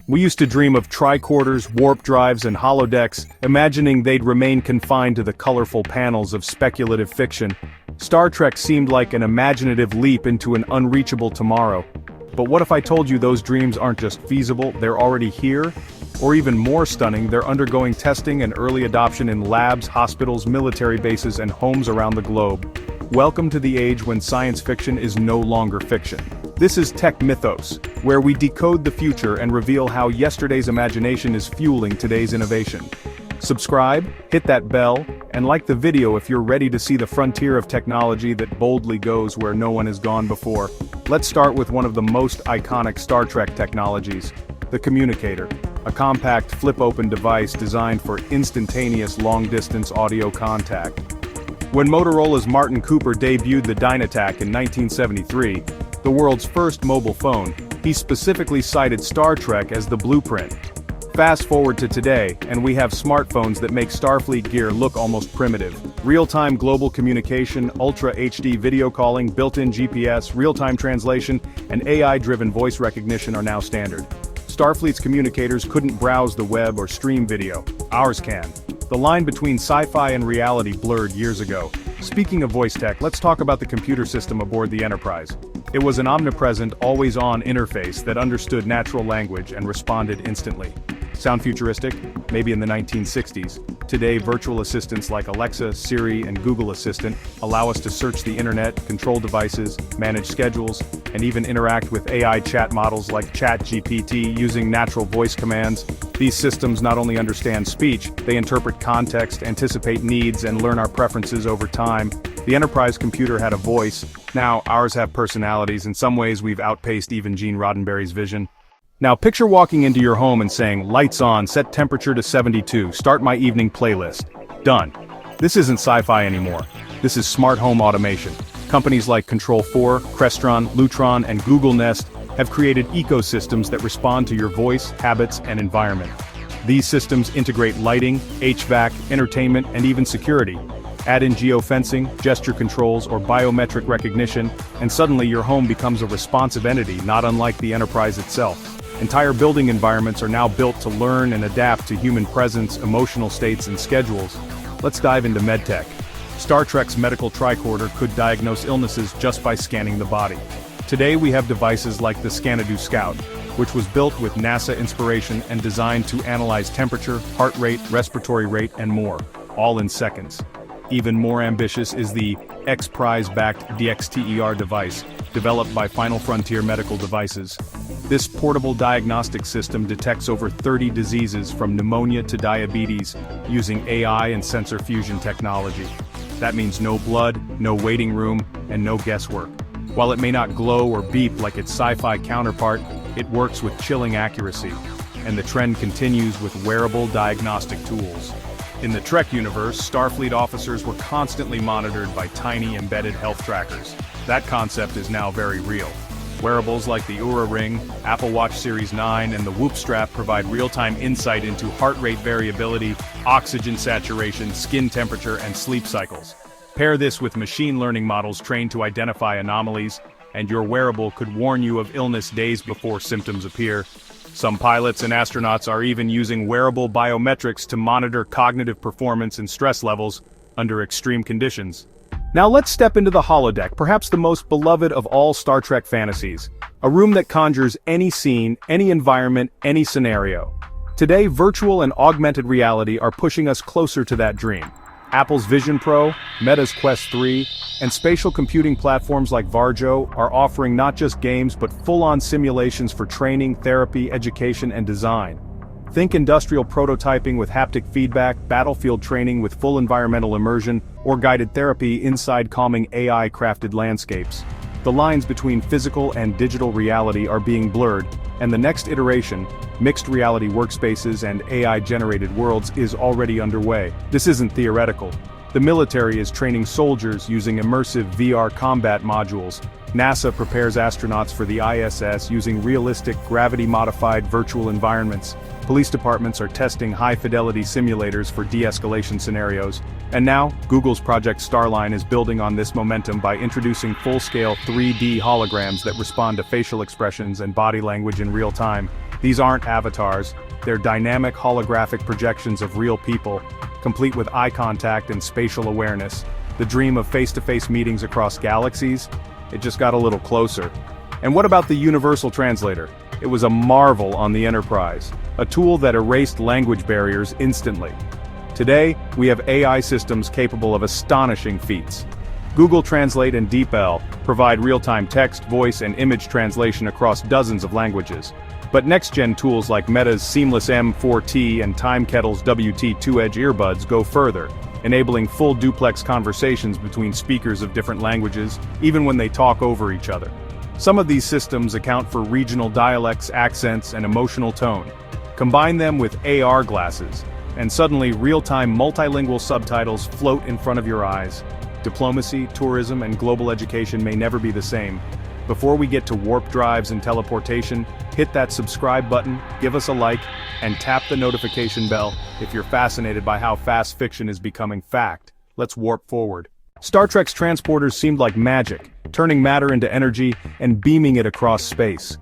We used to dream of tricorders, warp drives, and holodecks, imagining they'd remain confined to the colorful panels of speculative fiction. Star Trek seemed like an imaginative leap into an unreachable tomorrow. But what if I told you those dreams aren't just feasible, they're already here? Or even more stunning, they're undergoing testing and early adoption in labs, hospitals, military bases, and homes around the globe. Welcome to the age when science fiction is no longer fiction. This is Tech Mythos, where we decode the future and reveal how yesterday's imagination is fueling today's innovation. Subscribe, hit that bell, and like the video if you're ready to see the frontier of technology that boldly goes where no one has gone before. Let's start with one of the most iconic Star Trek technologies, the communicator, a compact flip-open device designed for instantaneous long-distance audio contact. When Motorola's Martin Cooper debuted the Dynatac in 1973, the world's first mobile phone, he specifically cited Star Trek as the blueprint. Fast forward to today, and we have smartphones that make Starfleet gear look almost primitive. Real-time global communication, Ultra HD video calling, built-in GPS, real-time translation, and AI-driven voice recognition are now standard. Starfleet's communicators couldn't browse the web or stream video. Ours can. The line between sci-fi and reality blurred years ago. Speaking of voice tech, let's talk about the computer system aboard the Enterprise. It was an omnipresent, always-on interface that understood natural language and responded instantly. Sound futuristic? Maybe in the 1960s. Today, virtual assistants like Alexa, Siri, and Google Assistant allow us to search the internet, control devices, manage schedules, and even interact with AI chat models like ChatGPT using natural voice commands. These systems not only understand speech, they interpret context, anticipate needs, and learn our preferences over time. The Enterprise computer had a voice. Now, ours have personalities. In some ways, we've outpaced even Gene Roddenberry's vision. Now picture walking into your home and saying, "Lights on, set temperature to 72, start my evening playlist." Done. This isn't sci-fi anymore. This is smart home automation. Companies like Control4, Crestron, Lutron, and Google Nest have created ecosystems that respond to your voice, habits, and environment. These systems integrate lighting, HVAC, entertainment, and even security. Add in geofencing, gesture controls, or biometric recognition, and suddenly your home becomes a responsive entity, not unlike the Enterprise itself. Entire building environments are now built to learn and adapt to human presence, emotional states, and schedules. Let's dive into medtech. Star Trek's medical tricorder could diagnose illnesses just by scanning the body. Today we have devices like the Scanadu Scout, which was built with NASA inspiration and designed to analyze temperature, heart rate, respiratory rate, and more, all in seconds. Even more ambitious is the X-Prize-backed DXTER device, developed by Final Frontier Medical Devices. This portable diagnostic system detects over 30 diseases from pneumonia to diabetes using AI and sensor fusion technology. That means no blood, no waiting room, and no guesswork. While it may not glow or beep like its sci-fi counterpart, it works with chilling accuracy. And the trend continues with wearable diagnostic tools. In the Trek universe, Starfleet officers were constantly monitored by tiny embedded health trackers. That concept is now very real. Wearables like the Oura Ring, Apple Watch Series 9, and the Whoop strap provide real-time insight into heart rate variability, oxygen saturation, skin temperature, and sleep cycles. Pair this with machine learning models trained to identify anomalies, and your wearable could warn you of illness days before symptoms appear. Some pilots and astronauts are even using wearable biometrics to monitor cognitive performance and stress levels under extreme conditions. Now let's step into the holodeck, perhaps the most beloved of all Star Trek fantasies. A room that conjures any scene, any environment, any scenario. Today, virtual and augmented reality are pushing us closer to that dream. Apple's Vision Pro, Meta's Quest 3, and spatial computing platforms like Varjo are offering not just games but full-on simulations for training, therapy, education, and design. Think industrial prototyping with haptic feedback, battlefield training with full environmental immersion, or guided therapy inside calming AI-crafted landscapes. The lines between physical and digital reality are being blurred, and the next iteration, mixed reality workspaces and AI-generated worlds, is already underway. This isn't theoretical. The military is training soldiers using immersive VR combat modules. NASA prepares astronauts for the ISS using realistic, gravity-modified virtual environments. Police departments are testing high-fidelity simulators for de-escalation scenarios. And now, Google's Project Starline is building on this momentum by introducing full-scale 3D holograms that respond to facial expressions and body language in real time. These aren't avatars, they're dynamic holographic projections of real people, complete with eye contact and spatial awareness. The dream of face-to-face meetings across galaxies? It just got a little closer. And what about the Universal Translator? It was a marvel on the Enterprise, a tool that erased language barriers instantly. Today, we have AI systems capable of astonishing feats. Google Translate and DeepL provide real-time text, voice, and image translation across dozens of languages. But next-gen tools like Meta's Seamless M4T and TimeKettle's WT2 Edge earbuds go further, enabling full duplex conversations between speakers of different languages, even when they talk over each other. Some of these systems account for regional dialects, accents, and emotional tone. Combine them with AR glasses, and suddenly real-time multilingual subtitles float in front of your eyes. Diplomacy, tourism, and global education may never be the same. Before we get to warp drives and teleportation, hit that subscribe button, give us a like, and tap the notification bell if you're fascinated by how fast fiction is becoming fact. Let's warp forward. Star Trek's transporters seemed like magic, turning matter into energy and beaming it across space.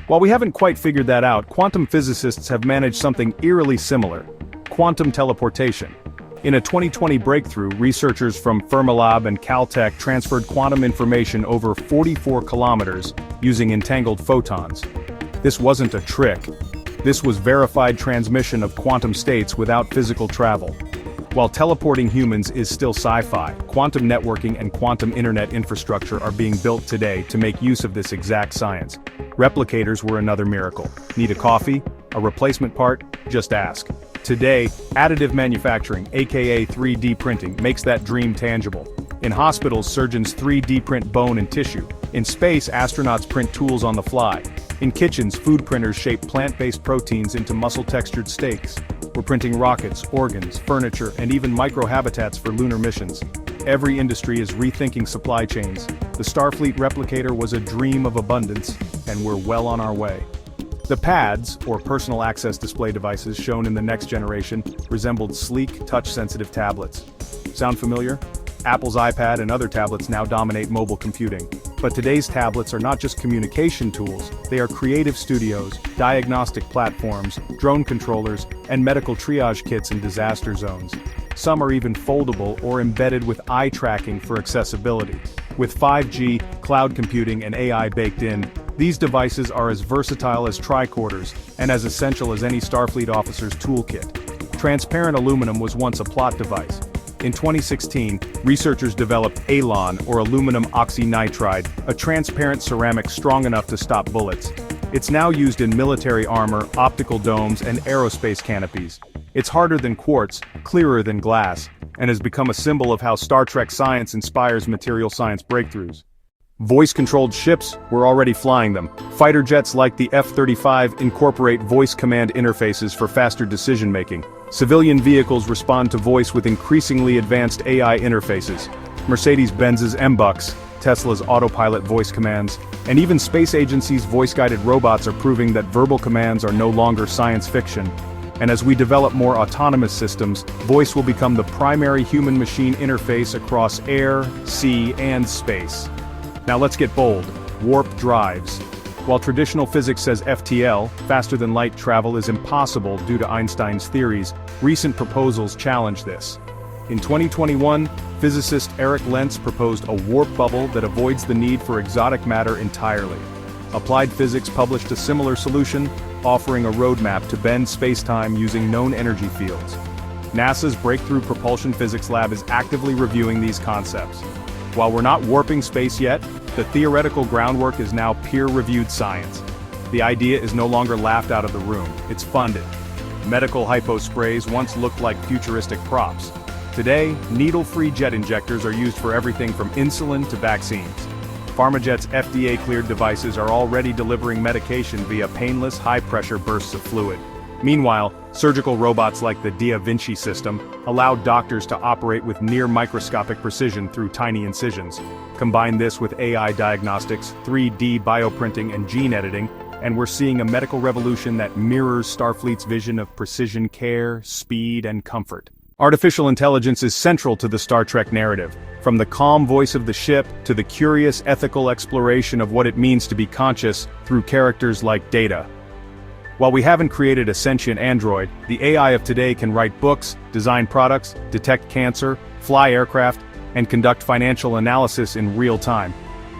While we haven't quite figured that out, quantum physicists have managed something eerily similar: quantum teleportation. In a 2020 breakthrough, researchers from Fermilab and Caltech transferred quantum information over 44 kilometers using entangled photons. This wasn't a trick. This was verified transmission of quantum states without physical travel. While teleporting humans is still sci-fi, quantum networking and quantum internet infrastructure are being built today to make use of this exact science. Replicators were another miracle. Need a coffee? A replacement part? Just ask. Today, additive manufacturing, aka 3D printing, makes that dream tangible. In hospitals, surgeons 3D print bone and tissue. In space, astronauts print tools on the fly. In kitchens, food printers shape plant-based proteins into muscle-textured steaks. We're printing rockets, organs, furniture, and even microhabitats for lunar missions. Every industry is rethinking supply chains. The Starfleet replicator was a dream of abundance, and we're well on our way. The pads, or personal access display devices shown in the next generation, resembled sleek, touch-sensitive tablets. Sound familiar? Apple's iPad and other tablets now dominate mobile computing. But today's tablets are not just communication tools, they are creative studios, diagnostic platforms, drone controllers, and medical triage kits in disaster zones. Some are even foldable or embedded with eye tracking for accessibility. With 5G, cloud computing, and AI baked in, these devices are as versatile as tricorders, and as essential as any Starfleet officer's toolkit. Transparent aluminum was once a plot device. In 2016, researchers developed ALON, or aluminum oxynitride, a transparent ceramic strong enough to stop bullets. It's now used in military armor, optical domes, and aerospace canopies. It's harder than quartz, clearer than glass, and has become a symbol of how Star Trek science inspires material science breakthroughs. Voice-controlled ships, we're already flying them. Fighter jets like the F-35 incorporate voice command interfaces for faster decision-making. Civilian vehicles respond to voice with increasingly advanced AI interfaces. Mercedes-Benz's M-Bucks, Tesla's autopilot voice commands, and even space agencies' voice-guided robots are proving that verbal commands are no longer science fiction. And as we develop more autonomous systems, voice will become the primary human-machine interface across air, sea, and space. Now let's get bold. Warp drives. While traditional physics says FTL, faster-than-light travel, is impossible due to Einstein's theories, recent proposals challenge this. In 2021, physicist Eric Lentz proposed a warp bubble that avoids the need for exotic matter entirely. Applied Physics published a similar solution, offering a roadmap to bend space-time using known energy fields. NASA's Breakthrough Propulsion Physics Lab is actively reviewing these concepts. While we're not warping space yet, the theoretical groundwork is now peer-reviewed science. The idea is no longer laughed out of the room, it's funded. Medical hypo sprays once looked like futuristic props. Today, needle-free jet injectors are used for everything from insulin to vaccines. PharmaJet's FDA-cleared devices are already delivering medication via painless, high-pressure bursts of fluid. Meanwhile, surgical robots like the Da Vinci system allow doctors to operate with near-microscopic precision through tiny incisions. Combine this with AI diagnostics, 3D bioprinting, and gene editing, and we're seeing a medical revolution that mirrors Starfleet's vision of precision care, speed, and comfort. Artificial intelligence is central to the Star Trek narrative, from the calm voice of the ship to the curious ethical exploration of what it means to be conscious through characters like Data. While we haven't created a sentient android, the AI of today can write books, design products, detect cancer, fly aircraft, and conduct financial analysis in real time.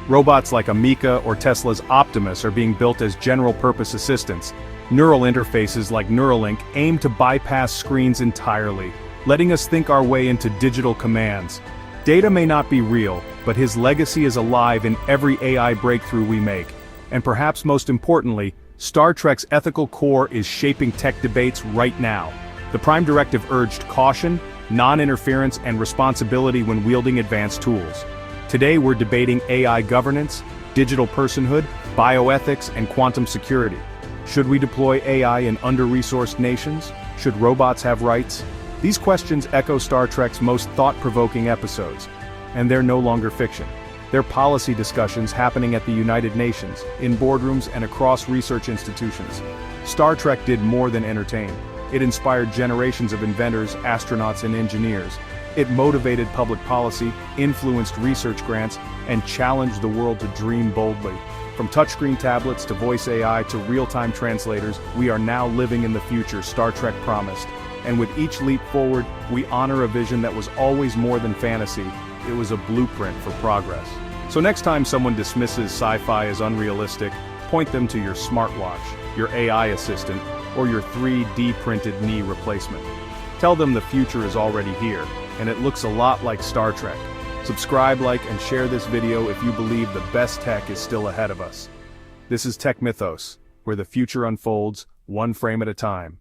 Robots like Amica or Tesla's Optimus are being built as general-purpose assistants. Neural interfaces like Neuralink aim to bypass screens entirely, letting us think our way into digital commands. Data may not be real, but his legacy is alive in every AI breakthrough we make. And perhaps most importantly, Star Trek's ethical core is shaping tech debates right now. The Prime Directive urged caution, non-interference, and responsibility when wielding advanced tools. Today we're debating AI governance, digital personhood, bioethics, and quantum security. Should we deploy AI in under-resourced nations? Should robots have rights? These questions echo Star Trek's most thought-provoking episodes, and they're no longer fiction. They're policy discussions happening at the United Nations, in boardrooms and across research institutions. Star Trek did more than entertain. It inspired generations of inventors, astronauts, and engineers. It motivated public policy, influenced research grants, and challenged the world to dream boldly. From touchscreen tablets to voice AI to real-time translators, we are now living in the future Star Trek promised. And with each leap forward, we honor a vision that was always more than fantasy. It was a blueprint for progress. So next time someone dismisses sci-fi as unrealistic, point them to your smartwatch, your AI assistant, or your 3D printed knee replacement. Tell them the future is already here, and it looks a lot like Star Trek. Subscribe, like, and share this video if you believe the best tech is still ahead of us. This is Tech Mythos, where the future unfolds, one frame at a time.